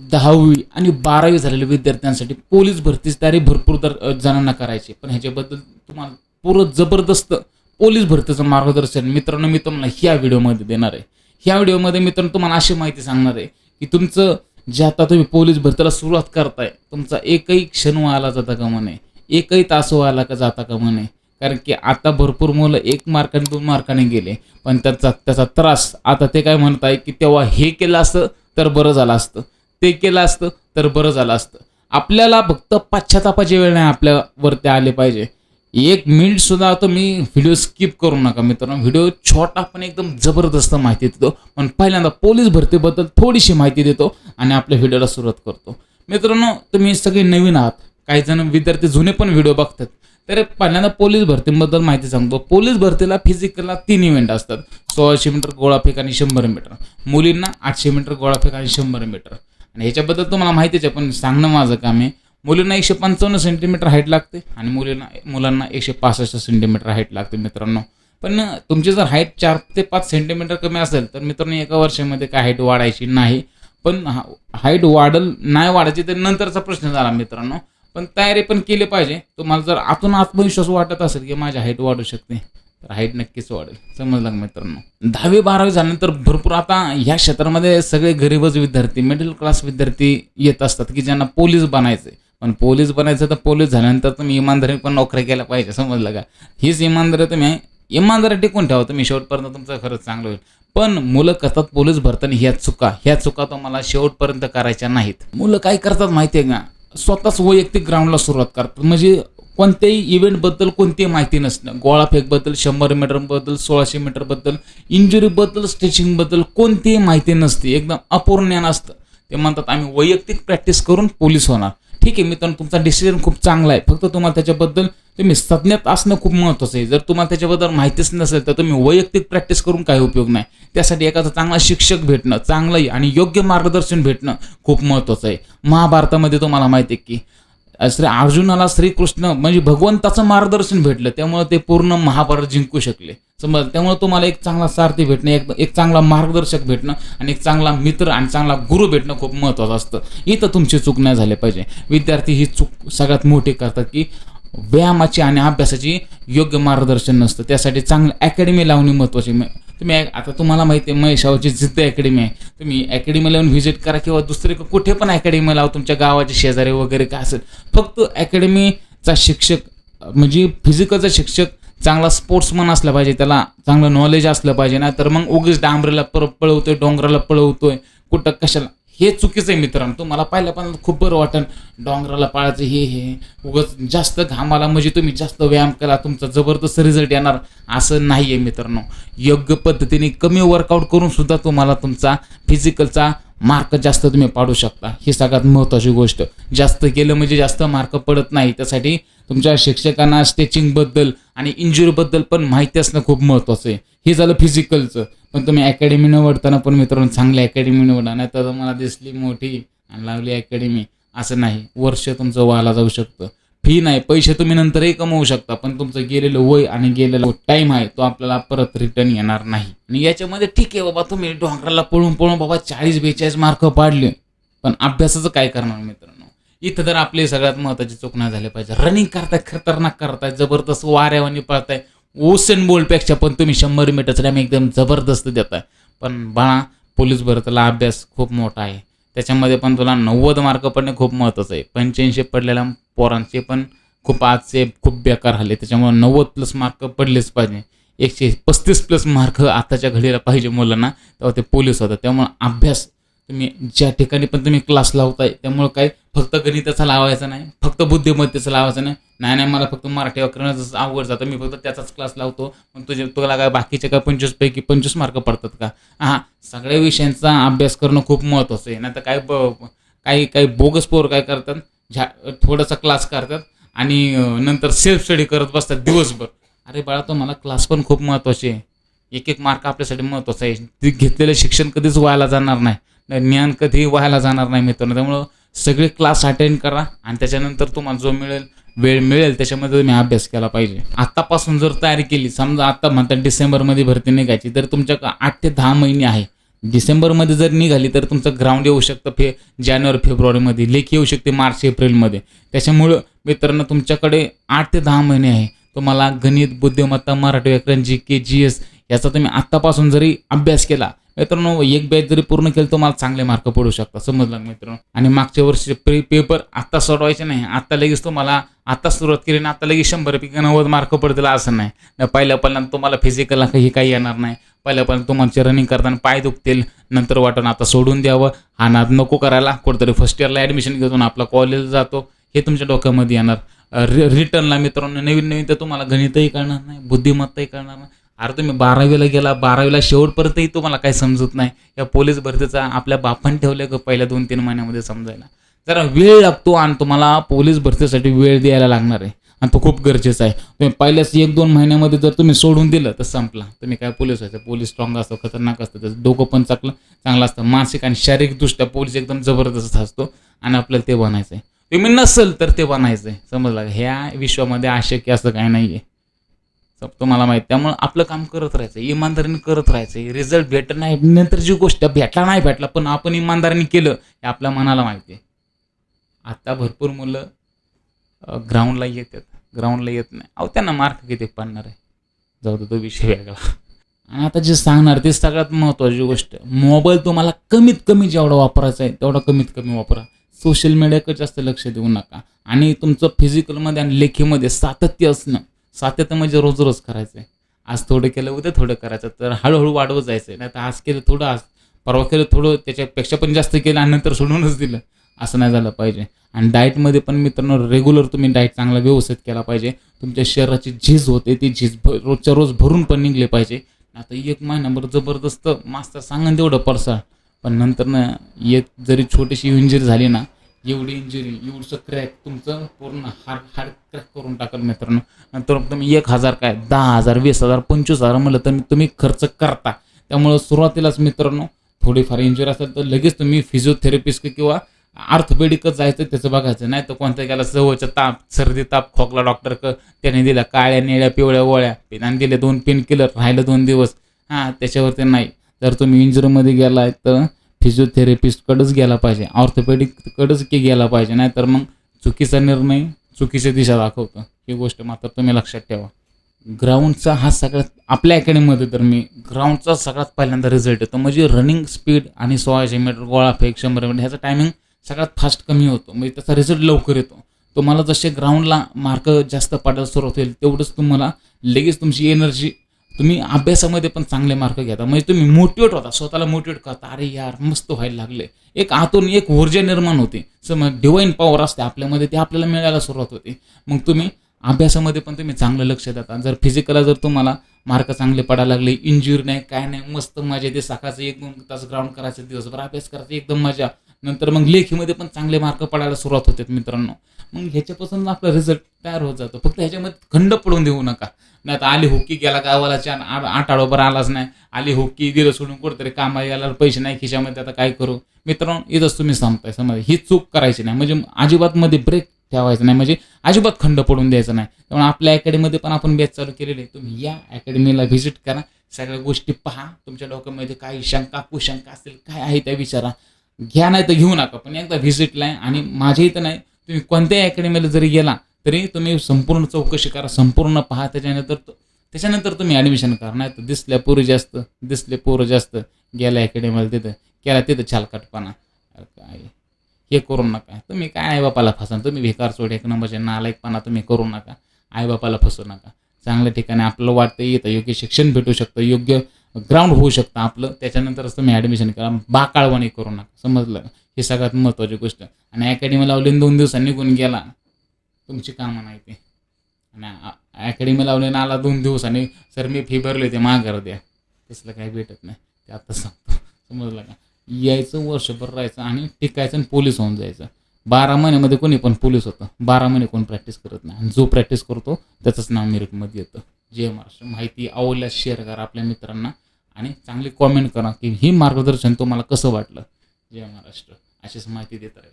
10वी आणि 12वी झालेल्या विद्यार्थ्यांसाठी पोलीस भरतीची तयारी भरपूर जणांना करायची, पण ह्याच्याबद्दल तुम्हाला पूर्ण जबरदस्त पोलीस भरतीचं मार्गदर्शन मित्रांनो मी तुम्हाला ह्या व्हिडिओमध्ये देणार आहे. ह्या व्हिडिओमध्ये मित्रांनो तुम्हाला अशी माहिती सांगणार आहे की तुमचं जे आता तुम्ही पोलीस भरतीला सुरुवात करताय, तुमचा एकही क्षण व्हायला जाता कामा नये, एकही तास व्हायला का जाता कामा नये. कारण की आता भरपूर मुलं 1 मार्काने 2 मार्काने गेले, पण त्याचा त्रास आता ते काय म्हणत आहे की तेव्हा हे केलं असतं तर बरं झालं असतं, ते केलं असतं तर बरं झालं असतं. आपल्याला फक्त पश्चातापाची वेळ नाही आपल्यावरती आले पाहिजे. 1 मिनिट सुद्धा तुम्ही व्हिडिओ स्किप करू नका मित्रांनो. व्हिडिओ छोटा पण एकदम जबरदस्त माहिती देतो, पण पहिल्यांदा पोलीस भरतीबद्दल थोडीशी माहिती देतो आणि आपल्या व्हिडिओला सुरुवात करतो. मित्रांनो तुम्ही सगळे नवीन आहात, काही जण विद्यार्थी जुने पण व्हिडिओ बघतात, तर पहिल्यांदा पोलीस भरतीबद्दल माहिती सांगतो. पोलीस भरतीला फिजिकलला 3 इव्हेंट असतात, 1600 मीटर गोळाफेक आणि 100 मीटर. मुलींना 800 मीटर गोळाफेक आणि 100 मीटर. आणि ह्याच्याबद्दल तुम्हाला माहितीच आहे, पण सांगणं माझं काम आहे. मुलींना 155 सेंटीमीटर हाईट लागते आणि मुलांना 165 सेंटीमीटर हाईट लागते मित्रांनो. पण तुमची जर हाईट 4 ते 5 सेंटीमीटर कमी असेल तर मित्रांनो एका वर्षामध्ये काय हाईट वाढायची नाही. पण हाईट वाढल नाही वाढायची तर नंतरचा प्रश्न झाला मित्रांनो. पण तयारी पण केली पाहिजे. तुम्हाला जर आतून आत्मविश्वास वाटत असेल की माझी हाईट वाढू शकते तर हाईट नक्कीच वाढेल. समजलं मित्रांनो. 10वी 12वी झाल्यानंतर भरपूर आता ह्या क्षेत्रामध्ये सगळे गरीबच विद्यार्थी, मिडल क्लास विद्यार्थी येत असतात की ज्यांना पोलीस बनायचे. पण पोलीस बनायचं तर पोलीस झाल्यानंतर तुम्ही इमानदारी पण नोकरी केल्या पाहिजे. समजलं का? हीच इमानदारी तुम्ही इमानदारी टिकून ठेवा, तुम्ही शेवटपर्यंत तुमचं खरंच चांगलं होईल. पण मुलं करतात पोलीस भरताना ह्या चुका तुम्हाला शेवटपर्यंत करायच्या नाहीत. मुलं काय करतात माहिती आहे का? स्वतःच वैयक्तिक ग्राउंडला सुरुवात करतात. म्हणजे कोणत्याही इव्हेंटबद्दल कोणतीही माहिती नसणं, गोळाफेकबद्दल, 100 मीटरबद्दल, 1600 मीटरबद्दल, इंजुरीबद्दल, स्ट्रेचिंगबद्दल कोणतीही माहिती नसते, एकदम अपूर्ण ज्ञान असतं. ते म्हणतात आम्ही वैयक्तिक प्रॅक्टिस करून पोलीस होणार. ठीक आहे मित्रांनो, तुमचा डिसिजन खूप चांगला आहे, फक्त तुम्हाला त्याच्याबद्दल तुम्ही सज्ञात असणं खूप महत्त्वाचं आहे. जर तुम्हाला त्याच्याबद्दल माहितीच नसेल तर तुम्ही वैयक्तिक प्रॅक्टिस करून काही उपयोग नाही. त्यासाठी एखादा चांगला शिक्षक भेटणं, चांगलं आणि योग्य मार्गदर्शन भेटणं खूप महत्त्वाचं आहे. महाभारतामध्ये तुम्हाला माहिती आहे की श्री अर्जुनाला श्रीकृष्ण म्हणजे भगवंताचं मार्गदर्शन भेटलं, त्यामुळे ते पूर्ण महाभारत जिंकू शकले. समज त्यामुळे तुम्हाला एक चांगला सारथी भेटणं, एक चांगला मार्गदर्शक भेटणं आणि एक चांगला मित्र आणि चांगला गुरु भेटणं खूप महत्त्वाचं असतं. इथं तुमची चूक नाही झाली पाहिजे. विद्यार्थी ही चूक सगळ्यात मोठी करतात की व्यायामाची आणि अभ्यासाची योग्य मार्गदर्शन नसतं. त्यासाठी चांगलं अकॅडमी लावणे महत्त्वाची. तुम्ही आता तुम्हाला माहिती आहे महेशावरची जिद्द अकॅडमी आहे, तुम्ही अकॅडमी लावून व्हिजिट करा किंवा दुसरे कुठे पण अकॅडमी लावा, तुमच्या गावाचे शेजारी वगैरे काय असेल. फक्त अकॅडमीचा शिक्षक म्हणजे फिजिकलचा शिक्षक चांगला स्पोर्ट्समन असला पाहिजे, त्याला चांगलं नॉलेज असलं पाहिजे. नाही तर मग उगीच डांबरेला पळवतोय, डोंगराला पळवतोय, कुठं कशाला, हे चुकीचं आहे मित्रांनो. तुम्हाला पहिल्यापासून खूप बरं वाटेल डोंगराला पाळायचं, हे उगाच जास्त घामाला म्हणजे तुम्ही जास्त व्यायाम केला तुमचा जबरदस्त रिझल्ट येणार असं नाही आहे मित्रांनो. योग्य पद्धतीने कमी वर्कआउट करून सुद्धा तुम्हाला तुमचा फिजिकलचा मार्क जास्त तुम्ही पाडू शकता. ही सगळ्यात महत्त्वाची गोष्ट. जास्त केलं म्हणजे जास्त मार्क पडत नाही. त्यासाठी तुमच्या शिक्षकांना स्ट्रेचिंगबद्दल आणि इंजुरीबद्दल पण माहिती असणं खूप महत्त्वाचं आहे. हे झालं फिजिकलचं. पण तुम्ही अकॅडमी निवडताना पण मित्रांनो चांगली अकॅडमी निवडा, नाही तर मला दिसली मोठी आणि लागली अकॅडमी असं नाही. वर्ष तुमचं व्हायला जाऊ शकतं. फी नाही, पैसे तुम्ही नंतरही कमवू शकता, पण तुमचं गेलेलं वय आणि गेलेला टाईम आहे तो आपल्याला परत रिटर्न येणार नाही. आणि याच्यामध्ये ठीक आहे बाबा, तुम्ही डोंगराला पळून बाबा 40-42 मार्क पाडले, पण अभ्यासाचं काय करणार मित्रांनो? इथं तर आपले सगळ्यात महत्त्वाची चूक नाही झाली पाहिजे. रनिंग करताय, खतरनाक करताय, जबरदस्त वाऱ्यावानी पळताय, ओसेन बोल्टपेक्षा पण तुम्ही 100 मीटरचा टाइम एकदम जबरदस्त देताय. पण बाळा, पोलीस भरतीला अभ्यास खूप मोठा आहे. त्याच्यामध्ये पण तुला 90 मार्क पडणे खूप महत्त्वाचं आहे. 85 पडलेल्या पोरांचे पण आजचे खूप बेकार झाले. त्याच्यामुळे 90+ मार्क पडलेच पाहिजे. 135+ मार्क आताच्या घडीला पाहिजे मुलांना, तेव्हा ते पोलीस होतात. त्यामुळे अभ्यास तुम्ही ज्या ठिकाणी पण तुम्ही क्लास लावताय, त्यामुळे काय फक्त गणिताचा लावायचा नाही, फक्त बुद्धिमत्तेचा लावायचा नाही, मला फक्त मराठी व्याकरणाचं आवड जातं, मी फक्त त्याचाच क्लास लावतो, मग तुला काय बाकीचे काय 25 पैकी 25 मार्क पडतात का? सगळ्या विषयांचा अभ्यास करणं खूप महत्त्वाचं आहे. नाही तर काही बोगस पोर काय करतात, थोडासा क्लास करतात आणि नंतर सेल्फ स्टडी करत बसतात दिवसभर. अरे बाळा, तो मला क्लास पण खूप महत्त्वाचे आहे. एक मार्क आपल्यासाठी महत्त्वाचा आहे. ते घेतलेलं शिक्षण कधीच व्हायला जाणार नाही, ज्ञान कधीही व्हायला जाणार नाही मित्रांनो. त्यामुळं सगळे क्लास अटेंड करा आणि त्याच्यानंतर तुम्हाला जो वेळ मिळेल त्याच्यामध्ये तुम्ही अभ्यास केला पाहिजे. आत्तापासून जर तयारी केली, समजा आता म्हणतात डिसेंबरमध्ये भरती निघायची, तर तुमच्या 8 ते 10 महिने आहे. डिसेंबरमध्ये जर निघाली तर तुमचं ग्राउंड येऊ शकतं जानेवारी फेब्रुवारीमध्ये, लेखी येऊ शकते मार्च एप्रिलमध्ये. त्याच्यामुळं मित्रांनो तुमच्याकडे 8 ते 10 महिने आहे. तुम्हाला गणित, बुद्धिमत्ता, मराठी व्याकरण, GK, GS याचा तुम्ही आत्तापासून जरी अभ्यास केला मित्रांनो, एक बॅच जरी पूर्ण केलं तुम्हाला चांगले मार्क पडू शकतात. समजलं मित्रांनो. आणि मागच्या वर्षी पेपर आत्ता सोडवायचे नाही. आत्ता लगेच तुम्हाला आत्ता सुरुवात केली ना आता लगेच 100पैकी 90 मार्क पडतील असं नाही. पहिल्या तुम्हाला फिजिकल काही काही येणार नाही. पहिल्यापर्यंत तुमचे रनिंग करताना पाय दुखतील, नंतर वाटून आता सोडून द्यावं, हा नाद नको करायला, कुठेतरी फर्स्ट इयरला ॲडमिशन घेऊन आपला कॉलेज जातो, हे तुमच्या डोक्यामध्ये येणार. रिटर्नला मित्रांनो नवीन तर तुम्हाला गणितही कळणार नाही, बुद्धिमत्ताही कळणार नाही. अरे तुम्ही 12वीला गेला, 12वीला शेवटपर्यंतही तुम्हाला काही समजत नाही. या पोलीस भरतीचा आपल्या बापान ठेवलं का पहिल्या 2-3 महिन्यामध्ये समजायला जरा वेळ लागतो, आणि तुम्हाला पोलीस भरतीसाठी वेळ द्यायला लागणार आहे, आणि तो खूप गरजेचा आहे. तुम्ही पहिल्याच 1-2 महिन्यामध्ये जर तुम्ही सोडून दिलं तर संपला. तुम्ही काय पोलीस व्हायचं. पोलीस स्ट्रॉंग असतो, खतरनाक असतं, त्याचं डोकं पण चांगलं असतं. मानसिक आणि शारीरिकदृष्ट्या पोलीस एकदम जबरदस्त असतो, आणि आपल्याला ते बनायचं आहे. तुम्ही नसेल तर ते बनायचं आहे. समजलं. ह्या विश्वामध्ये अशक्य असं काही नाही आहे, तुम्हाला माहिती. त्यामुळे आपलं काम करत राहायचं, इमानदारीने करत राहायचं. रिझल्ट भेटत नाही नंतरची गोष्ट, भेटला पण आपण इमानदारीने केलं हे आपल्या मनाला माहिती आहे. आता भरपूर मुलं ग्राउंडला येत नाही. अहो त्यांना मार्क किती पडणार आहे, जाऊ दे तो विषय वेगळा. आणि आता जे सांगणार ते सगळ्यात महत्त्वाची गोष्ट, मोबाईल तुम्हाला कमीत कमी जेवढा वापरायचा आहे तेवढा कमीत कमी वापरा. सोशल मीडियाकडे जास्त लक्ष देऊ नका. आणि तुमचं फिजिकलमध्ये आणि लेखीमध्ये सातत्य असणं. सातत्य म्हणजे रोज करायचं आहे. आज थोडं केलं उद्या थोडं करायचं, तर हळूहळू वाढवत जायचं आहे. नाही तर आज केलं थोडं, आज परवा केलं थोडं, त्याच्यापेक्षा पण जास्त केलं आणि नंतर सोडूनच दिलं, असं नाही झालं पाहिजे. आणि डाएटमध्ये पण मित्रांनो रेग्युलर तुम्ही डाएट चांगला व्यवस्थित केला पाहिजे. तुमच्या शरीराची झीज होते ती झीज रोजच्या रोज भरून पण निघले पाहिजे. आता 1 महिनाभर जबरदस्त मास्तर सांगन तेवढं परसाळ, पण नंतर ना एक जरी छोटीशी इंजुरी झाली ना, एवढी इंजुरी एवढंसं क्रॅक तुमचं पूर्ण हार्ट क्रॅक करून टाकल मित्रांनो. नंतर तुम्ही 1,000 काय 10,000 20,000 25,000 म्हणलं तर तुम्ही खर्च करता. त्यामुळं सुरुवातीलाच मित्रांनो थोडीफार इंजुरी असेल तर लगेच तुम्ही फिजिओथेरपिस्ट किंवा ऑर्थोपेडिकच जायचं, त्याचं बघायचं. नाही तर कोणत्या गेला जवळच्या ताप, सर्दी, ताप, खोकला डॉक्टर त्याने दिला काळ्या निळ्या पिवळ्या गोळ्या, आणि दिले 2 पेन किलर, राहिलं 2 दिवस, त्याच्यावरती नाही. जर तुम्ही इंजुरीमध्ये गेलाय तर फिजिओथेरपिस्टकडेच गेला पाहिजे, ऑर्थोपेडिककडेच गेला पाहिजे. नाही तर मग चुकीचा निर्णय चुकीची दिशा दाखवतं. ही गोष्ट मात्र तुम्ही लक्षात ठेवा. ग्राउंडचा हा सगळ्यात आपल्या अकॅडमीमध्ये तर मी ग्राउंडचा सगळ्यात पहिल्यांदा रिझल्ट येतो. म्हणजे रनिंग स्पीड आणि 1600 मीटर, गोळाफेक, 100 मीटर ह्याचा टायमिंग सगळ्यात फास्ट कमी होतो. म्हणजे त्याचा रिझल्ट लवकर येतो. तुम्हाला जसे ग्राउंडला मार्क जास्त पडायला सुरुवात होईल तेवढंच तुम्हाला लगेच तुमची एनर्जी, तुम्ही अभ्यासामध्ये पण चांगले मार्क घेता. म्हणजे तुम्ही मोटिवेट होता, स्वतःला मोटिवेट करता. अरे यार मस्त व्हायला लागले, एक आतून एक ऊर्जा निर्माण होते. समज डिवाईन पॉवर असते आपल्यामध्ये, ते आपल्याला मिळायला सुरुवात होते. मग तुम्ही अभ्यासामध्ये पण तुम्ही चांगलं लक्ष देता. जर फिजिकलला जर तुम्हाला मार्क चांगले पडायला लागले, इंजुरी नाही काय नाही, मस्त मजा येते. सकाळचं 1-2 तास ग्राउंड करायचं, दिवसभर अभ्यास करायचा, एकदम मजा. नंतर मग लेखीमध्ये पण चांगले मार्क पडायला सुरुवात होते मित्रांनो. मग ह्याच्यापासून आपला रिझल्ट तयार होत जातो. फक्त ह्याच्यामध्ये खंड पडून देऊ नका. नाही तर आली होकी गेला गावाला 8 आठवडाभर आलाच नाही, आली होकी दिलं सोडून कुठेतरी कामाला गेला, पैसे नाही खिशामध्ये, आता काय करू. मित्रांनो इथंच तुम्ही सांगताय, समजा ही चूक करायची नाही. म्हणजे अजिबात मध्ये ब्रेक ठेवायचं नाही, म्हणजे अजिबात खंड पडून द्यायचं नाही. त्यामुळे आपल्या अकॅडमीमध्ये पण आपण बॅच चालू केलेली आहे. तुम्ही या अकॅडमीला व्हिजिट करा, सगळ्या गोष्टी पहा. तुमच्या डोक्यामध्ये काही शंका कुशंका असेल काय आहे त्या विचारा, घ्या नाही तर घेऊ नका, पण एकदा व्हिजिटला आहे. आणि माझ्या इथं नाही, तुम्ही कोणत्याही अकॅडमीला जरी गेला तरी तुम्ही संपूर्ण चौकशी करा, संपूर्ण पहा. त्याच्यानंतर तुम्ही ॲडमिशन करा. नाही तर दिसले पोरं जास्त गेल्या अकॅडमीला, तिथं छालकाटपणा काय हे करू नका. तुम्ही काय आईबापाला फसा, तुम्ही भिकार सोड 1 नंबरचे नालायकपणा तुम्ही करू नका. आईबापाला फसू नका. चांगल्या ठिकाणी आपलं वाटतं येतं, योग्य शिक्षण भेटू शकतं, योग्य ग्राउंड होऊ शकतं आपलं, त्याच्यानंतरच तुम्ही ॲडमिशन करा. बाकाळवाणी करू नका. समजलं. ही सगळ्यात महत्त्वाची गोष्ट. आणि अकॅडमी लावली 2 दिवसांनी निघून गेला, तुमची कामं नाही ते. आणि अकॅडमी लावली ना आला 2 दिवसांनी, सर मी फी भरली होती माघार द्या, तसलं काही भेटत नाही. ते आता सांगतो. समजलं का. यायचं, वर्षभर राहायचं आणि टिकायचं आणि पोलीस होऊन जायचं. 12 महिन्यामध्ये कोणी पण पोलीस होतं. 12 महिने कोण प्रॅक्टिस करत नाही. आणि जो प्रॅक्टिस करतो त्याचंच नाव मेरिटमध्ये येतं. जय महाराष्ट्र. माहिती आवडल्यास शेअर करा आपल्या मित्रांना, आणि चांगली कॉमेंट करा की ही मार्गदर्शन तुम्हाला कसं वाटलं. जय महाराष्ट्र. अशीच माहिती देत राहील.